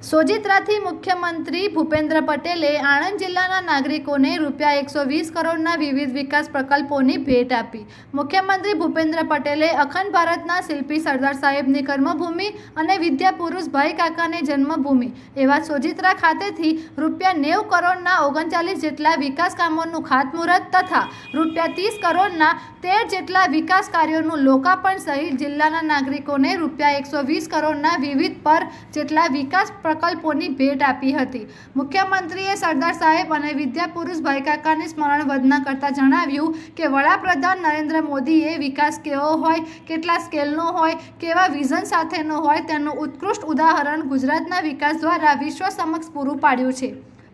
સોજિત્રાથી મુખ્યમંત્રી ભૂપેન્દ્ર પટેલે આણંદ જિલ્લાના નાગરિકોને ₹120 કરોડના વિવિધ વિકાસ પ્રકલ્પોની ભેટ આપી। મુખ્યમંત્રી ભૂપેન્દ્ર પટેલે અખંડ ભારતના શિલ્પી સરદાર સાહેબની કર્મભૂમિ અને વિદ્યાપુરુષ ભાઈ કાકાની જન્મભૂમિ એવા સોજિત્રા ખાતેથી ₹90 કરોડના 39 જેટલા વિકાસ કામોનું ખાતમુહૂર્ત તથા ₹30 કરોડના 13 જેટલા વિકાસ કાર્યોનું લોકાર્પણ સહિત જિલ્લાના નાગરિકોને ₹120 કરોડના વિવિધ પર જેટલા વિકાસ પ્રકલ્પોની ભેટ આપી હતી। મુખ્યમંત્રીએ સરદાર સાહેબ અને વિદ્યાપુરુષ ભાઈ કાકાની સ્મરણ વંદના કરતા જણાવ્યું કે વડાપ્રધાન નરેન્દ્ર મોદીએ વિકાસ કેવો હોય, કેટલા સ્કેલનો હોય, કેવા વિઝન સાથેનો હોય તેનું ઉત્કૃષ્ટ ઉદાહરણ ગુજરાતના વિકાસ દ્વારા વિશ્વ સમક્ષ પૂરું પાડ્યું છે।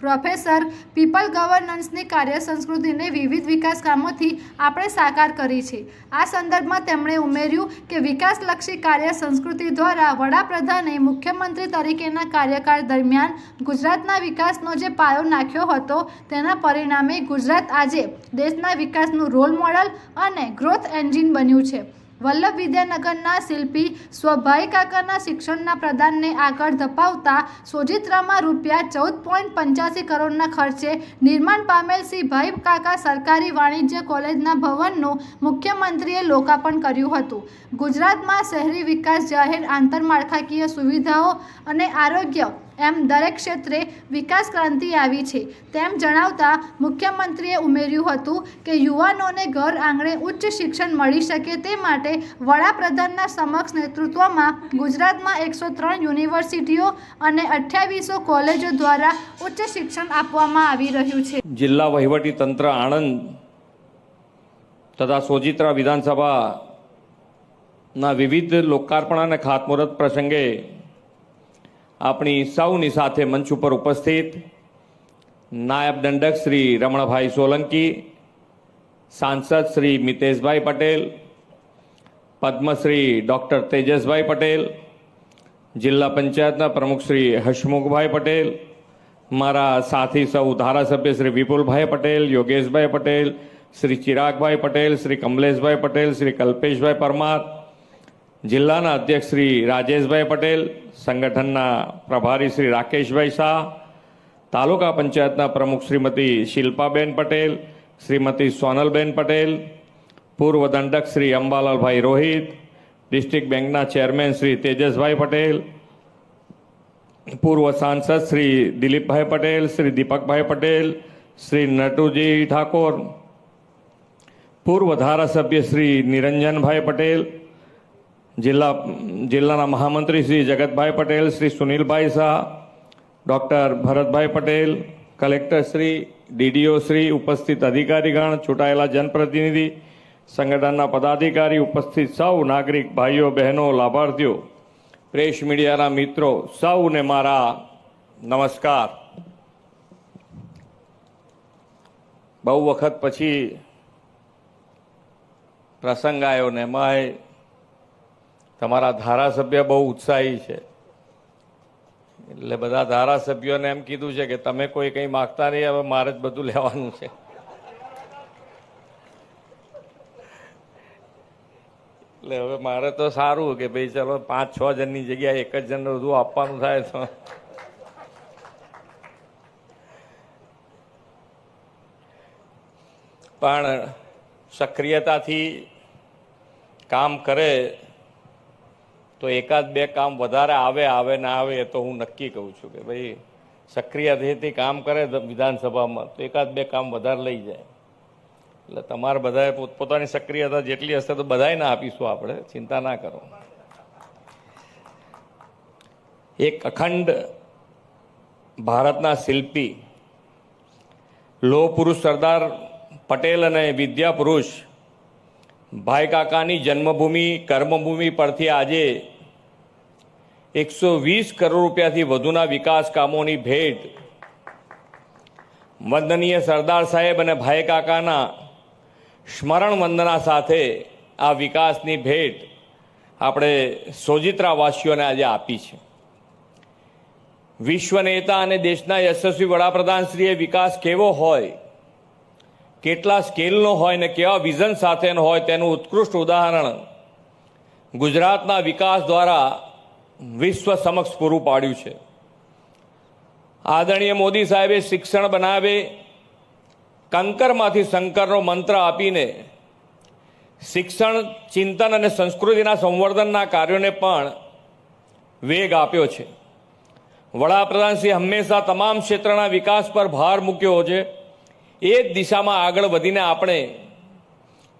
પ્રોફેસર પીપલ ગવર્નન્સની કાર્ય સંસ્કૃતિને વિવિધ વિકાસ કામોથી આપણે સાકાર કરી છે। આ સંદર્ભમાં તેમણે ઉમેર્યું કે વિકાસલક્ષી કાર્ય સંસ્કૃતિ દ્વારા વડાપ્રધાને મુખ્યમંત્રી તરીકેના કાર્યકાળ દરમિયાન ગુજરાતના વિકાસનો જે પાયો નાખ્યો હતો તેના પરિણામે ગુજરાત આજે દેશના વિકાસનું રોલ મોડલ અને ગ્રોથ એન્જિન બન્યું છે। વલ્લભ વિદ્યાનગરના શિલ્પી સ્વભાઈ કાકાના શિક્ષણના પ્રદાનને આગળ ધપાવતા સોજિત્રામાં ₹14.85 કરોડના ખર્ચે નિર્માણ પામેલ શ્રી ભાઈ કાકા સરકારી વાણિજ્ય કોલેજના ભવનનું મુખ્યમંત્રીએ લોકાર્પણ કર્યું હતું। ગુજરાતમાં શહેરી વિકાસ, જાહેર આંતરમાળખાકીય સુવિધાઓ અને આરોગ્ય એમ દરેક ક્ષેત્રે વિકાસ ક્રાંતિ આવી છે તેમ જણાવતા મુખ્યમંત્રીએ ઉમેર્યું હતું કે યુવાનોને ઘર આંગણે ઉચ્ચ શિક્ષણ મળી શકે તે માટે વડાપ્રધાનના સમક્ષ નેતૃત્વમાં ગુજરાતમાં 103 યુનિવર્સિટીઓ અને 2800 કોલેજો દ્વારા ઉચ્ચ શિક્ષણ આપવામાં આવી રહ્યું છે। જિલ્લા વહીવટી તંત્ર આણંદ તથા સોજિત્રા વિધાનસભાના વિવિધ લોકાર્પણ અને ખાતમુહૂર્ત પ્રસંગે આપણી સૌની સાથે મંચ ઉપર ઉપસ્થિત નાયબ દંડક શ્રી રમણભાઈ સોલંકી, સાંસદ શ્રી મિતેશભાઈ પટેલ, પદ્મશ્રી ડૉક્ટર તેજસભાઈ પટેલ, જિલ્લા પંચાયતના પ્રમુખ શ્રી હસમુખભાઈ પટેલ, મારા સાથી સૌ ધારાસભ્ય શ્રી વિપુલભાઈ પટેલ, યોગેશભાઈ પટેલ, શ્રી ચિરાગભાઈ પટેલ, શ્રી કમલેશભાઈ પટેલ, શ્રી કલ્પેશભાઈ પરમાર, જિલ્લાના અધ્યક્ષ શ્રી રાજેશભાઈ પટેલ, સંગઠનના પ્રભારી શ્રી રાકેશભાઈ શાહ, તાલુકા પંચાયતના પ્રમુખ શ્રીમતી શિલ્પાબેન પટેલ, શ્રીમતી સોનલબેન પટેલ, પૂર્વ દંડક શ્રી અંબાલાલભાઈ રોહિત, ડિસ્ટ્રિક્ટ બેંકના ચેરમેન શ્રી તેજસભાઈ પટેલ, પૂર્વ સાંસદ શ્રી દિલીપભાઈ પટેલ, શ્રી દીપકભાઈ પટેલ, શ્રી નટુજી ઠાકોર, પૂર્વ ધારાસભ્ય શ્રી નિરંજનભાઈ પટેલ, જિલ્લાના મહામંત્રી Shri Jagatbhai Patel, Shri Sunilbhai Shah, doctor Bharatbhai Patel, collector Shri, DDO Shri, ઉપસ્થિત અધિકારીગણ, ચૂંટાયેલા જનપ્રતિનિધિ, સંગઠનના પદાધિકારી, ઉપસ્થિત સૌ નાગરિક ભાઈઓ બહેનો, લાભાર્થીઓ, પ્રેસ મીડિયાના મિત્રો, સૌને મારા નમસ્કાર। બહુ વખત પછી પ્રસંગ આવ્યો ને એમાં તમારા ધારાસભ્ય બહુ ઉત્સાહી છે એટલે બધા ધારાસભ્યોને એમ કીધું છે કે તમે કોઈ કંઈ માગતા નહીં, હવે મારે જ બધું લેવાનું છે। એટલે હવે મારે તો સારું કે ભાઈ ચલો 5-6 જણની જગ્યાએ એક જ જણને બધું આપવાનું થાય તો પણ સક્રિયતાથી કામ કરે તો એકાદ બે કામ વધારે આવે ના આવે એ તો હું નક્કી કહું છું કે ભાઈ સક્રિયતાથી કામ કરે વિધાનસભામાં તો એકાદ બે કામ વધારે લઈ જાય। એટલે તમારે બધાએ પોતપોતાની સક્રિયતા જેટલી હશે તો બધાને આપીશું આપણે, ચિંતા ના કરો। એક અખંડ ભારતના શિલ્પી લોહ પુરુષ સરદાર પટેલ અને વિદ્યા પુરુષ ભાઈ કાકાની જન્મભૂમિ કર્મભૂમિ પરથી આજે 120 કરોડ રૂપિયાથી વધુના વિકાસ કામોની ભેટ વંદનીય સરદાર સાહેબ અને ભાઈ કાકાના સ્મરણ વંદના સાથે આ વિકાસની ભેટ આપણે સોજિત્રા વાસીઓને આજે આપી છે। વિશ્વ નેતા અને દેશના યશસ્વી વડાપ્રધાનશ્રીએ વિકાસ કેવો હોય, કેટલા સ્કેલનો હોય ને કેવા વિઝન સાથેનો હોય તેનું ઉત્કૃષ્ટ ઉદાહરણ ગુજરાતના વિકાસ દ્વારા વિશ્વ સમક્ષ પૂરું પાડ્યું છે। આદરણીય મોદી સાહેબે શિક્ષણ બનાવે કંકરમાંથી શંકરનો મંત્ર આપીને શિક્ષણ, ચિંતન અને સંસ્કૃતિના સંવર્ધનના કાર્યોને પણ વેગ આપ્યો છે. વડાપ્રધાનશ્રી હંમેશા તમામ ક્ષેત્રના વિકાસ પર ભાર મૂક્યો છે. એ જ દિશામાં આગળ વધીને આપણે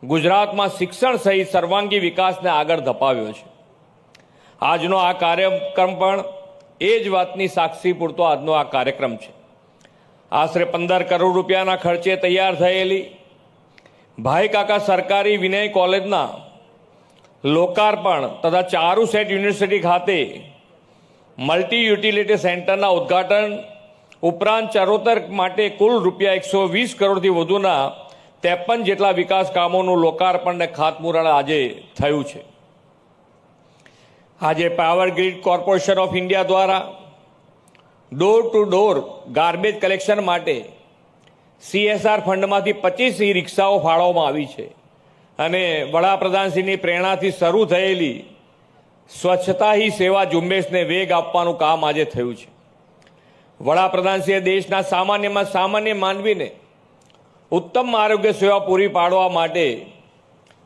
ગુજરાતમાં શિક્ષણ સહિત સર્વાંગી વિકાસને આગળ ધપાવ્યો છે. આજનો આ કાર્યક્રમ પણ એ જ વાતની સાક્ષી પૂરતો આજનો આ કાર્યક્રમ છે. આશરે 15 કરોડ રૂપિયાના ખર્ચે તૈયાર થયેલી ભાઈ કાકા સરકારી વિનય કોલેજના લોકાર્પણ તથા ચારુસેટ યુનિવર્સિટી ખાતે મલ્ટી યુટિલિટી સેન્ટરના ઉદ્ઘાટન ઉપરાંત ચરોતર માટે કુલ રૂપિયા 120 કરોડથી વધુના 53 જેટલા વિકાસ કામોનું લોકાર્પણ અને ખાતમુહૂર્ત આજે થયું છે. આજે power grid corporation of India દ્વારા door to door garbage collection માટે CSR ફંડમાંથી 25 ઈ-રિક્ષાઓ ફાળવવામાં આવી છે અને વડાપ્રધાનશ્રીની પ્રેરણાથી શરૂ થયેલી સ્વચ્છતા હી સેવા ઝુંબેશને વેગ આપવાનું કામ આજે થયું છે. વડાપ્રધાનશ્રીએ દેશના સામાન્યમાં સામાન્ય માનવીને ઉત્તમ આરોગ્ય સેવા પૂરી પાડવા માટે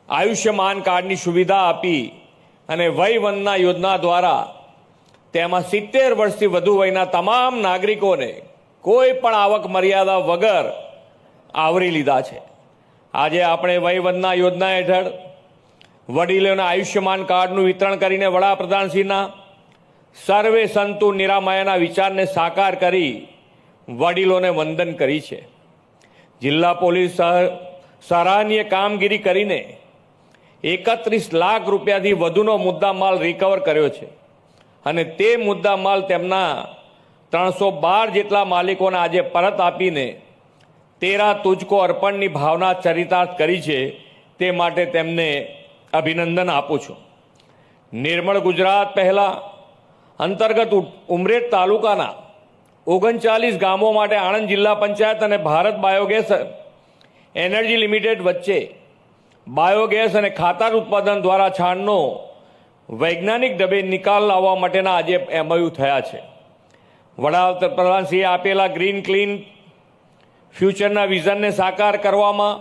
આયુષ્યમાન કાર્ડની સુવિધા આપી અને વય વંદના યોજના દ્વારા તેમાં 70 વર્ષથી વધુ વયના તમામ નાગરિકોને કોઈ પણ આવક મર્યાદા વગર આવરી લીધા છે. આજે આપણે વય વંદના યોજના હેઠળ વડીલોના આયુષ્યમાન કાર્ડનું વિતરણ કરીને વડાપ્રધાનશ્રીના સર્વે સંતુ નિરામયના વિચારને સાકાર કરી વડીલોને વંદન કરી છે. જિલ્લા પોલીસ સરાહનીય કામગીરી કરીને 31 લાખ રૂપિયાથી વધુનો મુદ્દામાલ રિકવર કર્યો છે અને તે મુદ્દામાલ તેમના 312 જેટલા માલિકોને આજે પરત આપીને 13 તુજકો અર્પણની ભાવના ચરિતાર્થ કરી છે. તે માટે તેમને અભિનંદન આપું છું. નિર્મળ ગુજરાત પહેલા અંતર્ગત ઉમરેઠ તાલુકાના 39 ગામો માટે આણંદ જિલ્લા પંચાયત અને ભારત બાયોગેસ એનર્જી લિમિટેડ વચ્ચે બાયોગેસ અને ખાતર ઉત્પાદન દ્વારા છાણનો વૈજ્ઞાનિક ઢબે નિકાલ લાવવા માટેના આજે MOU થયા છે. વડાપ્રધાનશ્રીએ આપેલા ગ્રીન ક્લીન ફ્યુચરના વિઝનને સાકાર કરવામાં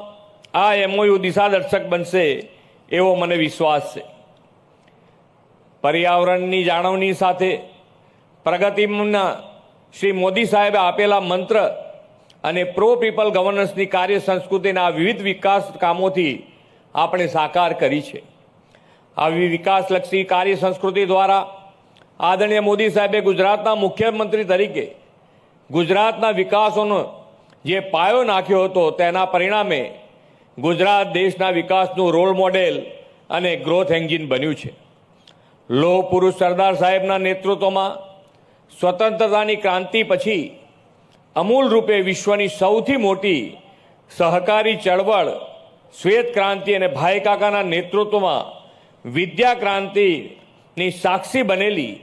આ MOU દિશાદર્શક બનશે એવો મને વિશ્વાસ છે. પર્યાવરણની જાળવણી સાથે પ્રગતિના શ્રી મોદી સાહેબે આપેલા મંત્ર અને પ્રો પીપલ ગવર્નન્સની કાર્ય સંસ્કૃતિના વિવિધ વિકાસ કામોથી આપણે સાકાર કરી છે. આવી વિકાસલક્ષી કાર્ય સંસ્કૃતિ દ્વારા આદરણીય મોદી સાહેબે ગુજરાતના મુખ્યમંત્રી તરીકે ગુજરાતના વિકાસોનો જે પાયો નાખ્યો હતો તેના પરિણામે ગુજરાત દેશના વિકાસનું રોલ મોડેલ અને ગ્રોથ એન્જિન બન્યું છે. લોહ પુરુષ સરદાર સાહેબના નેતૃત્વમાં સ્વતંત્રતાની ક્રાંતિ પછી અમૂલ રૂપે વિશ્વની સૌથી મોટી સહકારી ચળવળ શ્વેત ક્રાંતિ અને ભાઈ કાકાના નેતૃત્વમાં વિદ્યા ક્રાંતિની સાક્ષી બનેલી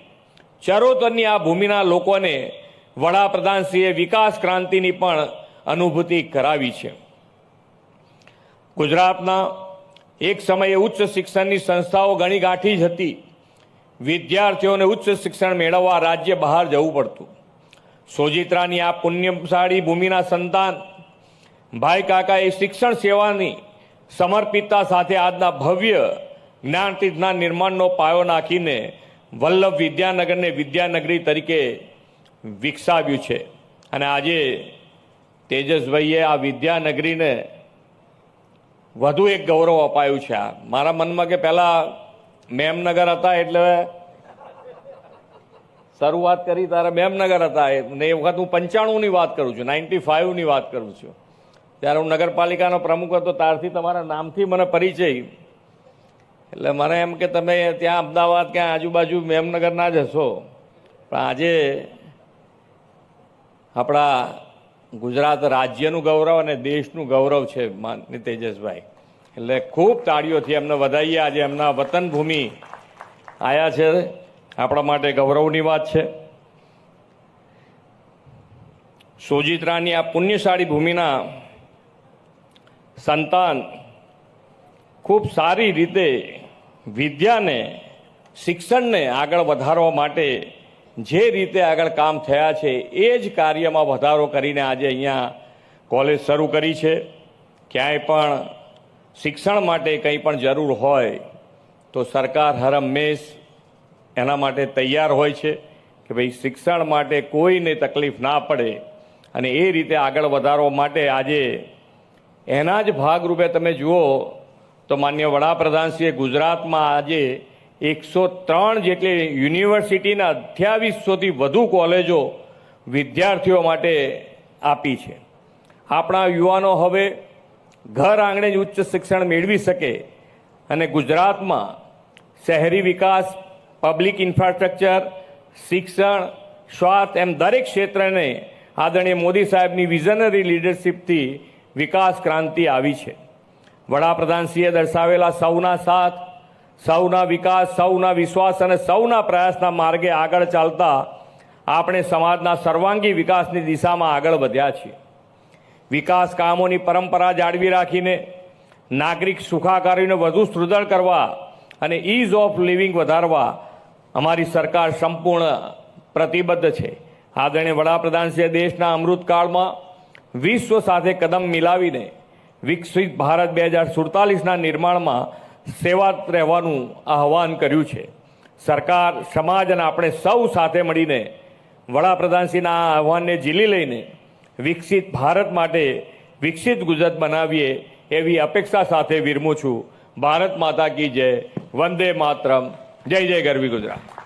ચરોતરની આ ભૂમિના લોકોને વડાપ્રધાનશ્રીએ વિકાસ ક્રાંતિની પણ અનુભૂતિ કરાવી છે. ગુજરાતના એક સમયે ઉચ્ચ શિક્ષણની સંસ્થાઓ ઘણી ગાંઠી જ હતી. વિદ્યાર્થીઓને ઉચ્ચ શિક્ષણ મેળવવા રાજ્ય બહાર જવું પડતું. સોજિત્રાની આ પુણ્યશાળી ભૂમિના સંતાન ભાઈ કાકાએ શિક્ષણ સેવાની સમર્પિતતા સાથે આજના ભવ્ય જ્ઞાનતીર્થના નિર્માણનો પાયો નાખીને વલ્લભ વિદ્યાનગરને વિદ્યાનગરી તરીકે વિકસાવ્યું છે. અને આજે તેજસભાઈએ આ વિદ્યાનગરીને વધુ એક ગૌરવ અપાયું છે. મારા મનમાં કે પહેલાં મેમનગર હતા એટલે શરૂઆત કરી ત્યારે મેમનગર હતા ને એ વખત હું 95ની વાત કરું છું, 95ની વાત કરું છું. ત્યારે હું નગરપાલિકાનો પ્રમુખ હતો ત્યારથી તમારા નામથી મને પરિચય. એટલે મને એમ કે તમે ત્યાં અમદાવાદ ક્યાં આજુબાજુ મેમનગર ના જ હશો, પણ આજે આપણા ગુજરાત રાજ્યનું ગૌરવ અને દેશનું ગૌરવ છે માનનીય તેજસભાઈ. એટલે ખૂબ તાળીઓથી એમને વધાવીએ. આજે એમના વતન ભૂમિ આવ્યા છે, આપણા માટે ગૌરવની વાત છે. સોજિત્રાની આ પુણ્યશાળી ભૂમિના સંતાન ખૂબ સારી રીતે વિદ્યાને, શિક્ષણને આગળ વધારવા માટે જે રીતે આગળ કામ થયા છે એ જ કાર્યમાં વધારો કરીને આજે અહીંયા કોલેજ શરૂ કરી છે. ક્યાંય પણ શિક્ષણ માટે કંઈ પણ જરૂર હોય તો સરકાર હર હંમેશ એના માટે તૈયાર હોય છે કે ભાઈ શિક્ષણ માટે કોઈને તકલીફ ના પડે અને એ રીતે આગળ વધારવા માટે આજે એના જ ભાગરૂપે તમે જુઓ તો માન્ય વડાપ્રધાનશ્રીએ ગુજરાતમાં આજે 103 જેટલી યુનિવર્સિટીના 2800થી વધુ કોલેજો વિદ્યાર્થીઓ માટે આપી છે. આપણા યુવાનો હવે ઘર આંગણે જ ઉચ્ચ શિક્ષણ મેળવી શકે અને ગુજરાતમાં શહેરી વિકાસ, પબ્લિક ઇન્ફ્રાસ્ટ્રક્ચર, શિક્ષણ, સ્વાસ્થ્ય એમ દરેક ક્ષેત્રને આદરણીય મોદી સાહેબની વિઝનરી લીડરશીપથી વિકાસ ક્રાંતિ આવી છે. વડાપ્રધાનશ્રીએ દર્શાવેલા સૌના સાથ, સૌના વિકાસ, સૌના વિશ્વાસ અને સૌના પ્રયાસના માર્ગે આગળ ચાલતા આપણે સમાજના સર્વાંગી વિકાસની દિશામાં આગળ વધ્યા છીએ. વિકાસ કામોની પરંપરા જાળવી રાખીને નાગરિક સુખાકારીને વધુ સુદૃઢ કરવા અને ઇઝ ઓફ લિવિંગ વધારવા અમારી સરકાર સંપૂર્ણ પ્રતિબદ્ધ છે. આદરણીય વડાપ્રધાનશ્રીએ દેશના અમૃતકાળમાં વિશ્વ સાથે કદમ મિલાવીને વિકસિત ભારત 2047ના નિર્માણમાં સેવારત રહેવાનું આહ્વાન કર્યું છે. સરકાર, સમાજ અને આપણે સૌ સાથે મળીને વડાપ્રધાનશ્રીના આ આહ્વાનને ઝીલી લઈને વિકસિત ભારત માટે વિકસિત ગુજરાત બનાવીએ એવી અપેક્ષા સાથે વિરમું છું. ભારત માતા કી જય. વંદે માતરમ. જય જય ગરવી ગુજરાત.